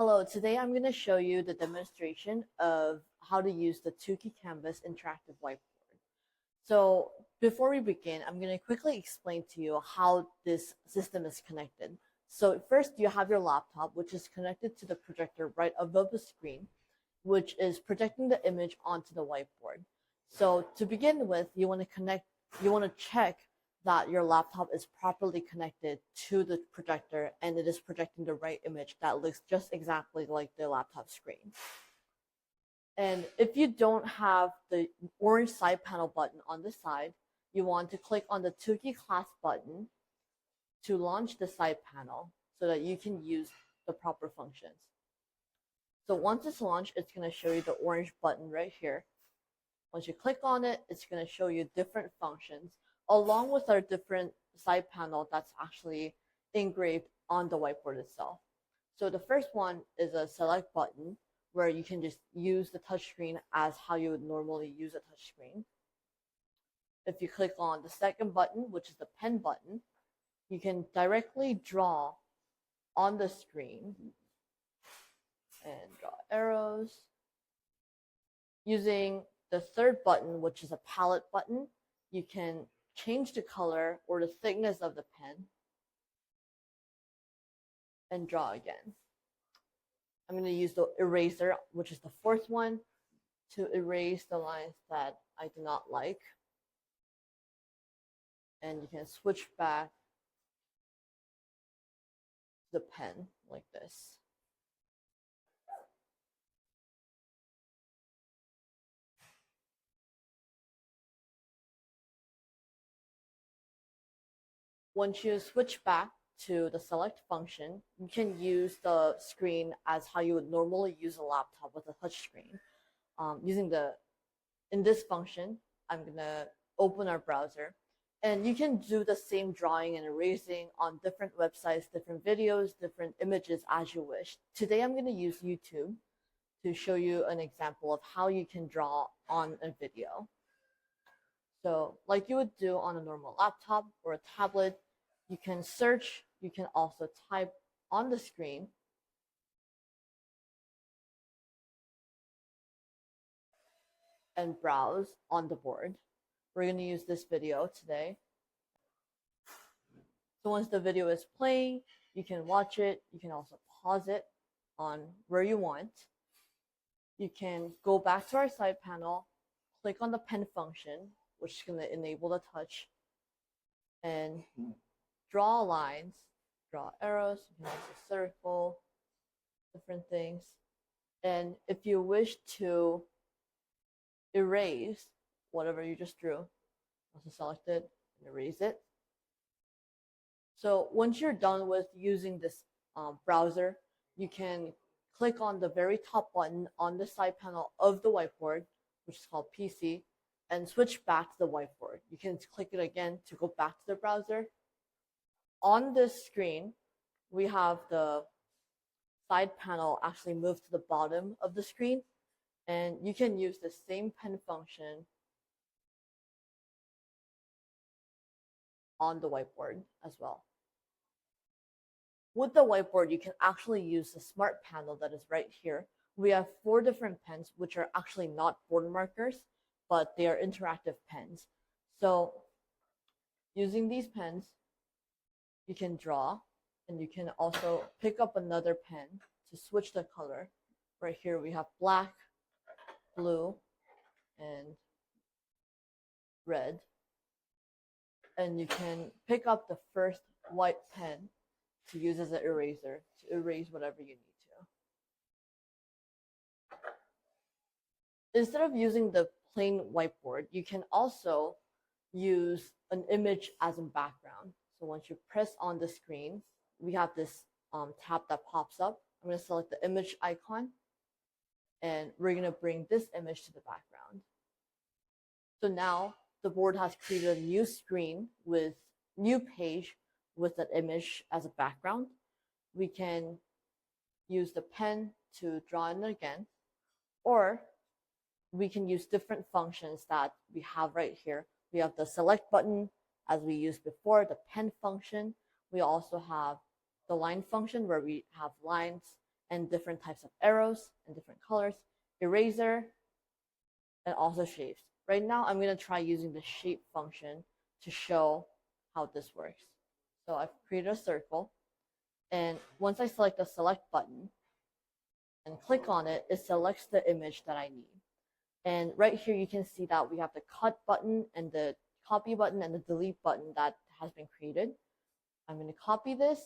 Hello, today I'm going to show you the demonstration of how to use the Twokey Canvas Interactive Whiteboard. So before we begin, I'm going to quickly explain to you how this system is connected. So first you have your laptop, which is connected to the projector right above the screen, which is projecting the image onto the whiteboard. So to begin with, you want to check that your laptop is properly connected to the projector and it is projecting the right image that looks just exactly like the laptop screen. And if you don't have the orange side panel button on the side, you want to click on the Twokey class button to launch the side panel so that you can use the proper functions. So once it's launched, it's going to show you the orange button right here. Once you click on it, it's going to show you different functions along with our different side panel that's actually engraved on the whiteboard itself. So the first one is a select button where you can just use the touchscreen as how you would normally use a touchscreen. If you click on the second button, which is the pen button, you can directly draw on the screen and draw arrows. Using the third button, which is a palette button, you can change the color or the thickness of the pen and draw again. I'm going to use the eraser, which is the fourth one, to erase the lines that I do not like. And you can switch back to the pen like this. Once you switch back to the select function, you can use the screen as how you would normally use a laptop with a touch screen. In this function, I'm gonna open our browser, and you can do the same drawing and erasing on different websites, different videos, different images as you wish. Today I'm gonna use YouTube to show you an example of how you can draw on a video. So like you would do on a normal laptop or a tablet, you can search, you can also type on the screen. And browse on the board. We're going to use this video today. So once the video is playing, you can watch it. You can also pause it on where you want. You can go back to our side panel, click on the pen function, which is going to enable the touch, and draw lines, draw arrows, you can also circle, different things. And if you wish to erase whatever you just drew, also select it and erase it. So once you're done with using this browser, you can click on the very top button on the side panel of the whiteboard, which is called PC, and switch back to the whiteboard. You can click it again to go back to the browser. On this screen, we have the side panel actually moved to the bottom of the screen, and you can use the same pen function on the whiteboard as well. With the whiteboard, you can actually use the smart panel that is right here. We have 4 different pens, which are actually not board markers, but they are interactive pens. So using these pens, you can draw, and you can also pick up another pen to switch the color. Right here we have black, blue, and red. And you can pick up the first white pen to use as an eraser to erase whatever you need to. Instead of using the plain whiteboard, you can also use an image as a background. So once you press on the screen, we have this tab that pops up. I'm going to select the image icon, and we're going to bring this image to the background. So now the board has created a new screen with new page with that image as a background. We can use the pen to draw in again, or we can use different functions that we have right here. We have the select button as we used before, the pen function. We also have the line function where we have lines and different types of arrows and different colors, eraser, and also shapes. Right now, I'm going to try using the shape function to show how this works. So I've created a circle, and once I select the select button and click on it, it selects the image that I need. And right here, you can see that we have the cut button and the copy button and the delete button that has been created. I'm going to copy this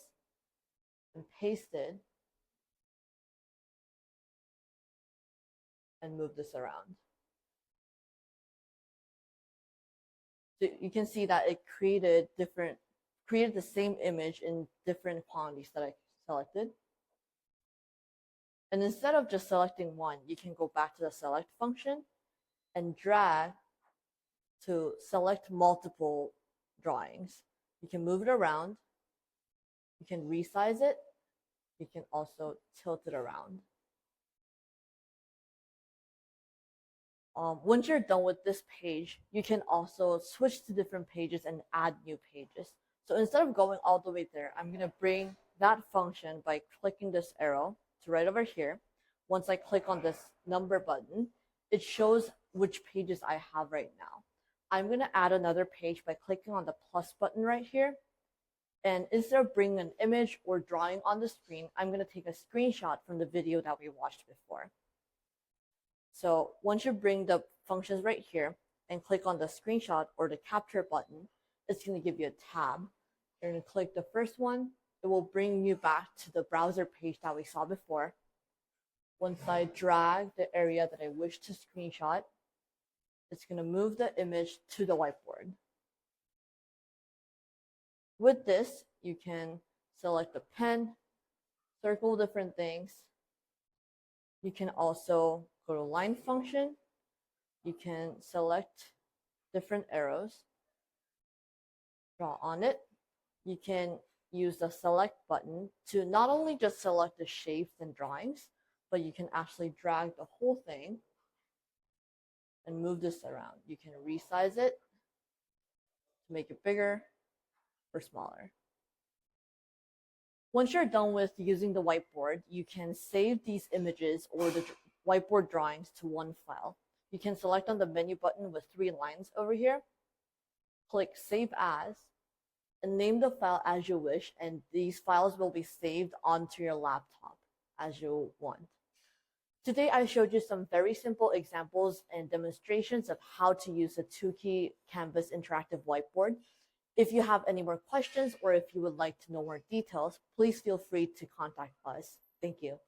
and paste it and move this around. So you can see that it created the same image in different quantities that I selected. And instead of just selecting one, you can go back to the select function and drag to select multiple drawings. You can move it around. You can resize it. You can also tilt it around. Once you're done with this page, you can also switch to different pages and add new pages. So instead of going all the way there, I'm going to bring that function by clicking this arrow to right over here. Once I click on this number button, it shows which pages I have right now. I'm going to add another page by clicking on the plus button right here. And instead of bringing an image or drawing on the screen, I'm going to take a screenshot from the video that we watched before. So once you bring the functions right here and click on the screenshot or the capture button, it's going to give you a tab. You're going to click the first one. It will bring you back to the browser page that we saw before. Once I drag the area that I wish to screenshot, it's going to move the image to the whiteboard. With this, you can select a pen, circle different things. You can also go to line function. You can select different arrows, draw on it. You can use the select button to not only just select the shapes and drawings, but you can actually drag the whole thing and move this around. You can resize it to make it bigger or smaller. Once you're done with using the whiteboard, you can save these images or the whiteboard drawings to one file. You can select on the menu button with 3 lines over here, click Save As, and name the file as you wish, and these files will be saved onto your laptop as you want. Today, I showed you some very simple examples and demonstrations of how to use the Twokey Canvas Interactive Whiteboard. If you have any more questions or if you would like to know more details, please feel free to contact us. Thank you.